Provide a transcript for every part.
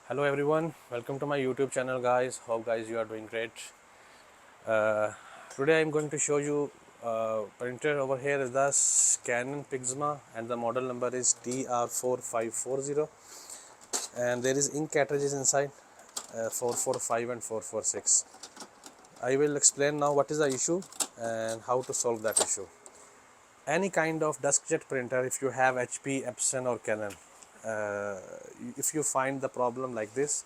Hello everyone, welcome to my YouTube channel guys. Hope guys you are doing great. uh, Today I'm going to show you printer. Over here is the Canon Pixma and the model number is TR4540, and there is ink cartridges inside, 445 and 446. I will explain now what is the issue and how to solve that issue. Any kind of deskjet printer, if you have HP, Epson or Canon, uh, if you find the problem like this,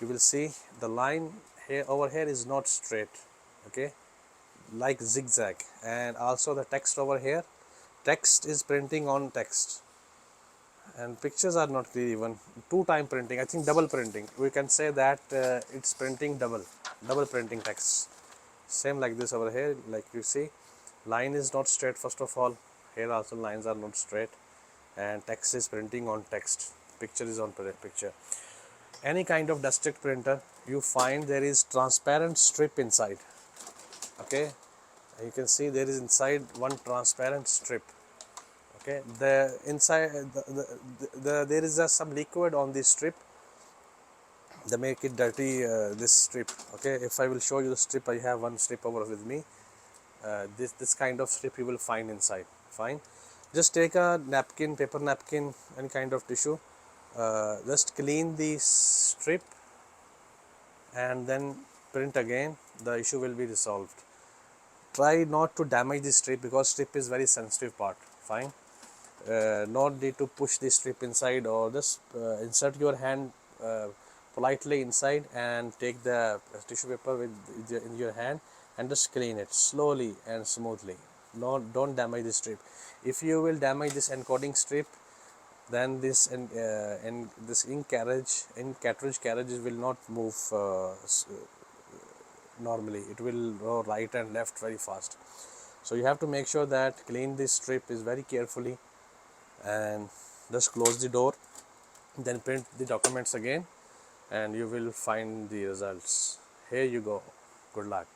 you will see the line here over here is not straight, okay, like zigzag. And also the text over here, text is printing on text, and pictures are not clear. Even two-time printing, I think double printing, we can say that it's printing double printing text. Same like this over here, like you see, line is not straight. First of all, here also lines are not straight, and text is printing on text, picture is on picture. Any kind of deskjet printer, you find there is transparent strip inside, okay. You can see there is inside one transparent strip, okay. The inside there is some liquid on this strip. They make it dirty, this strip, okay. If I will show you the strip, I have one strip over with me. This kind of strip you will find inside. Fine, just take a napkin, paper napkin, any kind of tissue, just clean the strip and then print again. The issue will be resolved. Try not to damage the strip because strip is very sensitive part. Fine, not need to push the strip inside, or just insert your hand politely inside and take the tissue paper in your hand and just clean it slowly and smoothly. Don't damage the strip. If you will damage this encoding strip, then this and this ink cartridge carriages will not move normally. It will go right and left very fast. So you have to make sure that clean this strip is very carefully, and just close the door, then print the documents again, and you will find the results. Here you go. Good luck.